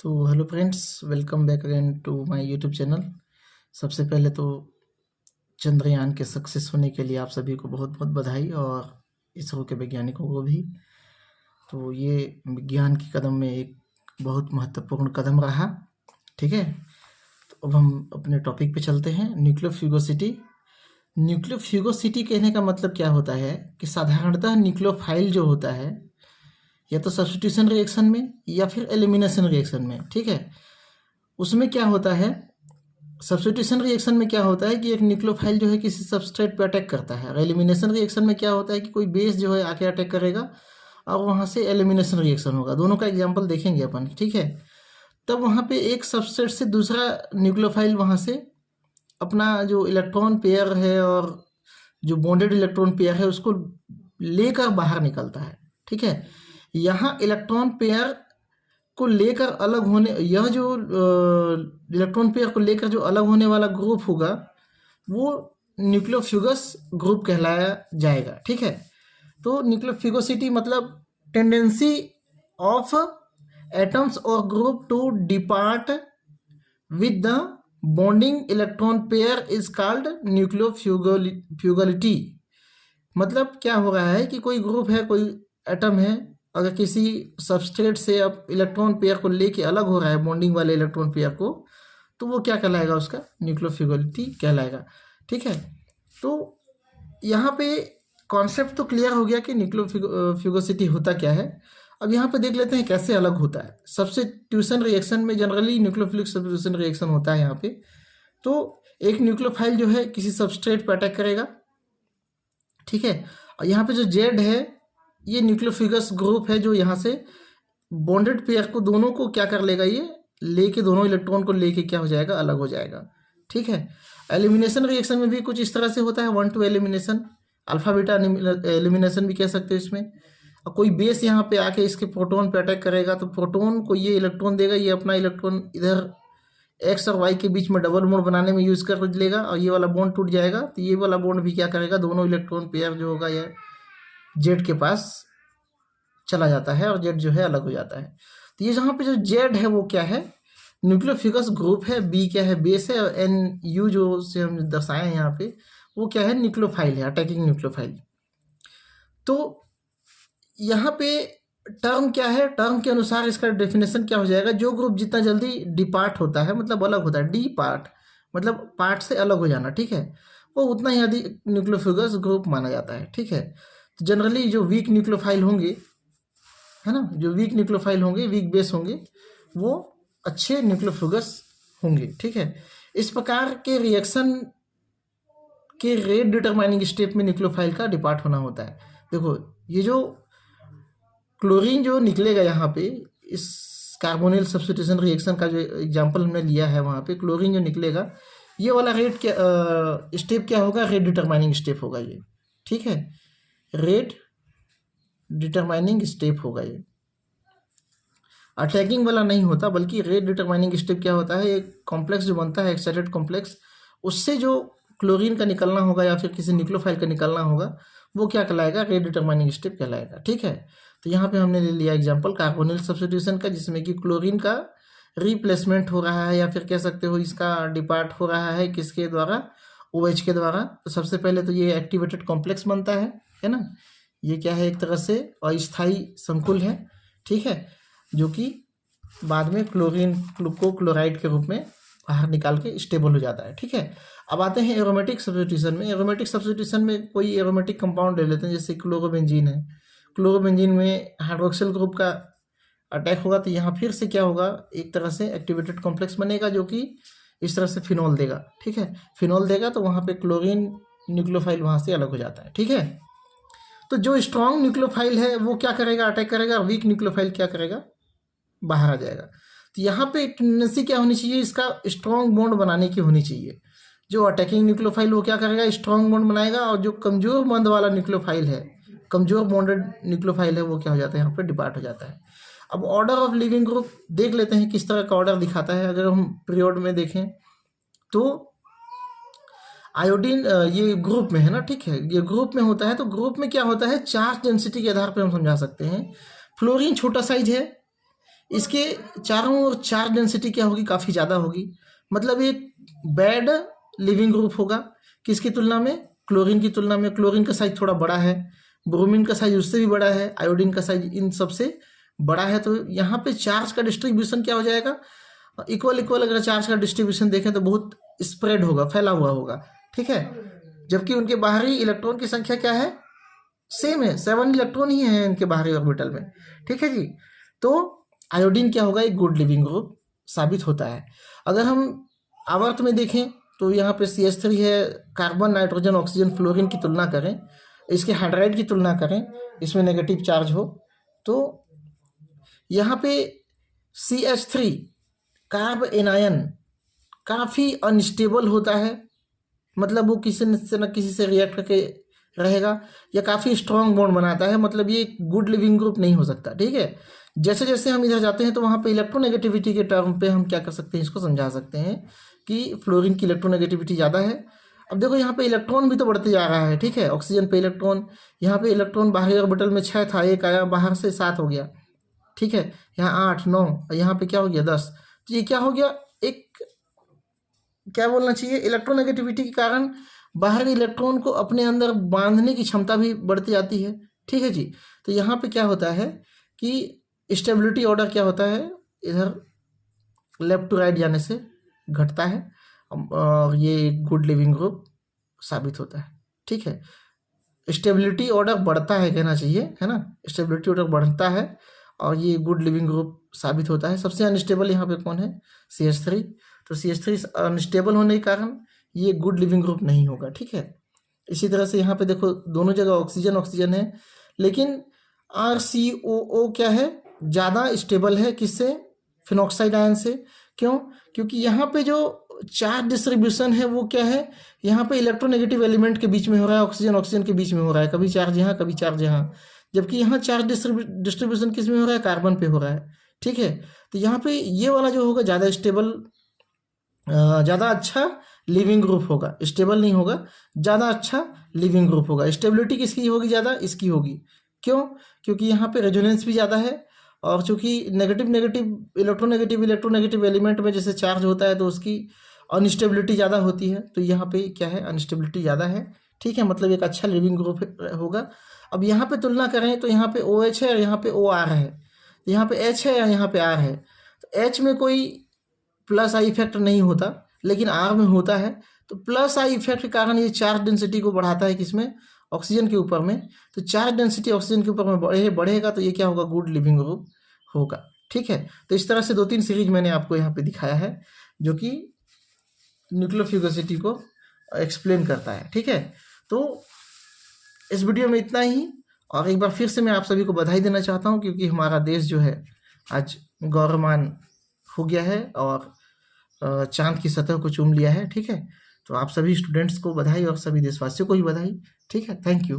तो hello friends, welcome back again to my YouTube channel. सबसे पहले तो चंद्रयान के सक्सेस होने के लिए आप सभी को बहुत बहुत बधाई, और इसरो के वैज्ञानिकों को भी। तो ये विज्ञान के कदम में एक बहुत महत्वपूर्ण कदम रहा। ठीक है, तो अब हम अपने टॉपिक पे चलते हैं। न्यूक्लियोफ्यूगोसिटी। न्यूक्लियोफ्यूगोसिटी कहने का मतलब क्या होता है कि साधारणतः न्यूक्लियोफाइल जो होता है या तो सब्स्टिट्यूशन रिएक्शन में या फिर एलिमिनेशन रिएक्शन में, ठीक है, उसमें क्या होता है, सब्स्टिट्यूशन रिएक्शन में क्या होता है कि एक न्यूक्लियोफाइल जो है किसी सबस्ट्रेट पे अटैक करता है, और एलिमिनेशन रिएक्शन में क्या होता है कि कोई बेस जो है आके अटैक करेगा और वहाँ से एलिमिनेशन रिएक्शन होगा। दोनों का एग्जाम्पल देखेंगे अपन, ठीक है। तब वहाँ पे एक सबस्ट्रेट से दूसरा न्यूक्लियोफाइल वहाँ से अपना जो इलेक्ट्रॉन पेयर है और जो बॉन्डेड इलेक्ट्रॉन पेयर है उसको लेकर बाहर निकलता है, ठीक है। यहाँ इलेक्ट्रॉन पेयर को लेकर अलग होने, यह जो इलेक्ट्रॉन पेयर को लेकर जो अलग होने वाला ग्रुप होगा वो न्यूक्लियोफ्यूगस ग्रुप कहलाया जाएगा, ठीक है। तो न्यूक्लियोफ्यूगोसिटी मतलब टेंडेंसी ऑफ एटम्स और group to depart with the bonding electron pair is called nucleofugality. मतलब क्या हो रहा है कि कोई ग्रुप है, कोई एटम है, अगर किसी सबस्ट्रेट से अब इलेक्ट्रॉन पेयर को लेके अलग हो रहा है, बॉन्डिंग वाले इलेक्ट्रॉन पेयर को, तो वो क्या कहलाएगा, उसका न्यूक्लियोफ्यूगलिटी कहलाएगा, ठीक है। तो यहाँ पे कॉन्सेप्ट तो क्लियर हो गया कि न्यूक्लियोफ्यूगोसिटी होता क्या है। अब यहाँ पे देख लेते हैं कैसे अलग होता है। सब्स्टिट्यूशन रिएक्शन में जनरली न्यूक्लियोफिलिक सब्स्टिट्यूशन रिएक्शन होता है यहाँ पे। तो एक न्यूक्लियोफाइल जो है किसी सबस्ट्रेट पर अटैक करेगा, ठीक है, और यहाँ पे जो जेड है ये न्यूक्लियोफिगस ग्रुप है जो यहाँ से बॉन्डेड पेयर को दोनों को क्या कर लेगा, ये लेके दोनों इलेक्ट्रॉन को लेके क्या हो जाएगा, अलग हो जाएगा, ठीक है। एलिमिनेशन रिएक्शन में भी कुछ इस तरह से होता है, 1-2 एलिमिनेशन, अल्फा बीटा एलिमिनेशन भी कह सकते हैं इसमें। और कोई बेस यहाँ पे आके इसके प्रोटॉन पे अटैक करेगा तो प्रोटॉन को ये इलेक्ट्रॉन देगा, ये अपना इलेक्ट्रॉन इधर एक्स और वाई के बीच में डबल बॉन्ड बनाने में यूज कर लेगा और ये वाला बॉन्ड टूट जाएगा, तो ये वाला बॉन्ड भी क्या करेगा, दोनों इलेक्ट्रॉन पेयर जो होगा ये जेड के पास चला जाता है और जेड जो है अलग हो जाता है। तो ये जहाँ पे जो जेड है वो क्या है, न्यूक्लियोफिगस ग्रुप है, बी क्या है, बेस है, और एन यू जो से हम दर्शाए हैं यहाँ पे वो क्या है, न्यूक्लियोफाइल है, अटैकिंग न्यूक्लियोफाइल। तो यहाँ पे टर्म क्या है, टर्म के अनुसार इसका डेफिनेशन क्या हो जाएगा, जो ग्रुप जितना जल्दी डिपार्ट होता है, मतलब अलग होता है, डी पार्ट मतलब पार्ट से अलग हो जाना, ठीक है, वो उतना ही अधिक न्यूक्लियोफिगस ग्रुप माना जाता है, ठीक है। तो जनरली जो वीक न्यूक्लियोफाइल होंगे, है ना, जो वीक न्यूक्लियोफाइल होंगे, वीक बेस होंगे, वो अच्छे न्यूक्लियोफिगस होंगे, ठीक है। इस प्रकार के रिएक्शन के रेट डिटरमाइनिंग स्टेप में न्यूक्लियोफाइल का डिपार्ट होना होता है। देखो ये जो क्लोरीन जो निकलेगा यहाँ पे, इस कार्बोनिल सब्स्टिट्यूशन रिएक्शन का जो एग्जांपल हमने लिया है, वहाँ पे क्लोरीन जो निकलेगा, ये वाला रेट क्या स्टेप क्या होगा, रेट डिटरमाइनिंग स्टेप होगा ये, ठीक है, रेट डिटरमाइनिंग स्टेप होगा ये। अटैकिंग वाला नहीं होता, बल्कि रेट डिटरमाइनिंग स्टेप क्या होता है, एक कॉम्प्लेक्स जो बनता है एक्साइटेड कॉम्प्लेक्स, उससे जो क्लोरीन का निकलना होगा या फिर किसी न्यूक्लियोफाइल का निकलना होगा, वो क्या कहलाएगा, रेट डिटरमाइनिंग स्टेप कहलाएगा, ठीक है। तो यहाँ पे हमने ले लिया एग्जांपल कार्बोनिल सब्स्टिट्यूशन का, जिसमें कि क्लोरीन का रिप्लेसमेंट हो रहा है, या फिर कह सकते हो इसका डिपार्ट हो रहा है किसके द्वारा, OH के द्वारा। तो सबसे पहले तो ये एक्टिवेटेड कॉम्प्लेक्स बनता है ना, ये क्या है, एक तरह से अस्थायी संकुल है, ठीक है, जो कि बाद में क्लोरीन को क्लोराइड के रूप में बाहर निकाल के स्टेबल हो जाता है, ठीक है। अब आते हैं एरोमेटिक सब्स्टिट्यूशन में। एरोमेटिक सब्स्टिट्यूशन में कोई एरोमेटिक कंपाउंड ले लेते हैं, जैसे क्लोरोबेंजीन है, क्लोरोबेंजीन में हाइड्रोक्सिल ग्रुप का अटैक होगा, तो यहाँ फिर से क्या होगा, एक तरह से एक्टिवेटेड कॉम्प्लेक्स बनेगा जो कि इस तरह से फिनॉल देगा, ठीक है, फिनॉल देगा तो वहाँ पे क्लोरीन न्यूक्लियोफाइल वहाँ से अलग हो जाता है, ठीक है। तो जो स्ट्रॉन्ग न्यूक्लियोफाइल है वो क्या करेगा, अटैक करेगा, और वीक न्यूक्लियोफाइल क्या करेगा, बाहर आ जाएगा। तो यहाँ पे टेंडेंसी क्या होनी चाहिए, इसका स्ट्रॉन्ग बॉन्ड बनाने की होनी चाहिए। जो अटैकिंग न्यूक्लियोफाइल वो क्या करेगा, स्ट्रॉन्ग बॉन्ड बनाएगा, और जो कमजोर बॉन्ड वाला न्यूक्लियोफाइल है, कमजोर बॉन्डेड न्यूक्लियोफाइल है, वो क्या हो जाता है, यहाँ पे डिपार्ट हो जाता है। अब ऑर्डर ऑफ लिविंग ग्रुप देख लेते हैं किस तरह का ऑर्डर दिखाता है। अगर हम पीरियड में देखें तो आयोडीन ये ग्रुप में है ना, ठीक है, ये ग्रुप में होता है। तो ग्रुप में क्या होता है, चार्ज डेंसिटी के आधार पर हम समझा सकते हैं। फ्लोरीन छोटा साइज है, इसके चारों ओर चार्ज डेंसिटी क्या होगी, काफ़ी ज़्यादा होगी। मतलब एक बैड लिविंग ग्रुप होगा, किसकी तुलना में, क्लोरीन की तुलना में। क्लोरीन का साइज थोड़ा बड़ा है, ब्रोमीन का साइज उससे भी बड़ा है, आयोडीन का साइज इन सबसे बड़ा है। तो यहाँ पे चार्ज का डिस्ट्रीब्यूशन क्या हो जाएगा, इक्वल इक्वल। अगर चार्ज का डिस्ट्रीब्यूशन देखें तो बहुत स्प्रेड होगा, फैला हुआ होगा, ठीक है। जबकि उनके बाहरी इलेक्ट्रॉन की संख्या क्या है, सेम है, 7 इलेक्ट्रॉन ही है इनके बाहरी ऑर्बिटल में, ठीक है जी। तो आयोडीन क्या होगा, एक गुड लिविंग ग्रुप साबित होता है। अगर हम आवर्त में देखें तो यहाँ पे CH3 है, कार्बन, नाइट्रोजन, ऑक्सीजन, फ्लोरीन की तुलना करें, इसके हाइड्राइड की तुलना करें, इसमें नेगेटिव चार्ज हो, तो यहाँ पे CH3 कार्ब एनायन काफ़ी अनस्टेबल होता है। मतलब वो किसी न किसी से रिएक्ट करके रहेगा, या काफ़ी स्ट्रॉन्ग बॉन्ड बनाता है। मतलब ये गुड लिविंग ग्रुप नहीं हो सकता, ठीक है। जैसे जैसे हम इधर जाते हैं तो वहाँ पे इलेक्ट्रोनेगेटिविटी के टर्म पे हम क्या कर सकते हैं, इसको समझा सकते हैं कि फ्लोरीन की इलेक्ट्रोनेगेटिविटी ज़्यादा है। अब देखो यहाँ पे इलेक्ट्रॉन भी तो बढ़ते जा रहा है, ठीक है। ऑक्सीजन पे इलेक्ट्रॉन, यहाँ पे इलेक्ट्रॉन बाहरी ऑर्बिटल में 6 था, एक आया बाहर से 7 हो गया, ठीक है। यहाँ 8, 9, यहाँ पे क्या हो गया 10। तो ये क्या हो गया, एक क्या बोलना चाहिए, इलेक्ट्रोनेगेटिविटी के कारण बाहरी इलेक्ट्रॉन को अपने अंदर बांधने की क्षमता भी बढ़ती जाती है, ठीक है जी। तो यहाँ पे क्या होता है कि स्टेबिलिटी ऑर्डर क्या होता है, इधर लेफ्ट टू राइट जाने से घटता है, और ये गुड लिविंग ग्रुप साबित होता है, ठीक है। स्टेबिलिटी ऑर्डर बढ़ता है कहना चाहिए, है ना, स्टेबिलिटी ऑर्डर बढ़ता है और ये गुड लिविंग ग्रुप साबित होता है। सबसे अनस्टेबल यहाँ पे कौन है, CH3। तो CH3 अनस्टेबल होने के कारण ये गुड लिविंग ग्रुप नहीं होगा, ठीक है। इसी तरह से यहाँ पे देखो दोनों जगह ऑक्सीजन ऑक्सीजन है, लेकिन RCOO क्या है, ज़्यादा स्टेबल है, किससे, फिनॉक्साइड आयन से। क्यों, क्योंकि यहाँ पे जो चार्ज डिस्ट्रीब्यूशन है वो क्या है, यहाँ पे इलेक्ट्रोनेगेटिव एलिमेंट के बीच में हो रहा है, ऑक्सीजन ऑक्सीजन के बीच में हो रहा है, कभी चार्ज यहाँ कभी चार्ज यहाँ। जबकि यहाँ चार्ज डिस्ट्रीब्यूशन किस में हो रहा है, कार्बन पे हो रहा है, ठीक है। तो यहाँ पे ये वाला जो होगा ज़्यादा स्टेबल, ज़्यादा अच्छा लिविंग ग्रुप होगा। स्टेबल नहीं होगा, ज़्यादा अच्छा लिविंग ग्रुप होगा। स्टेबिलिटी किसकी होगी ज़्यादा, इसकी होगी। क्यों, क्योंकि यहाँ पे रेजोनेंस भी ज़्यादा है, और चूंकि इलेक्ट्रोनेगेटिव एलिमेंट में जैसे चार्ज होता है तो उसकी अनस्टेबिलिटी ज़्यादा होती है। तो यहाँ पे क्या है, अनस्टेबिलिटी ज़्यादा है, ठीक है। मतलब एक अच्छा लिविंग ग्रुप होगा। अब यहाँ पे तुलना करें तो यहाँ पे OH है और यहाँ पे OR है, यहाँ पे H है या यहाँ पे R है। तो H में कोई प्लस आई इफेक्ट नहीं होता, लेकिन R में होता है। तो प्लस आई इफेक्ट के कारण ये चार्ज डेंसिटी को बढ़ाता है, किसमें, ऑक्सीजन के ऊपर में। तो चार्ज डेंसिटी ऑक्सीजन के ऊपर में बढ़ेगा तो ये क्या होगा, गुड लिविंग ग्रुप होगा, ठीक है। तो इस तरह से 2-3 सीरीज मैंने आपको यहाँ पे दिखाया है जो कि न्यूक्लियोफिलिसिटी को एक्सप्लेन करता है, ठीक है। तो इस वीडियो में इतना ही, और एक बार फिर से मैं आप सभी को बधाई देना चाहता हूँ, क्योंकि हमारा देश जो है आज गौरवमान हो गया है और चांद की सतह को चूम लिया है, ठीक है। तो आप सभी स्टूडेंट्स को बधाई और सभी देशवासियों को भी बधाई, ठीक है। Thank you.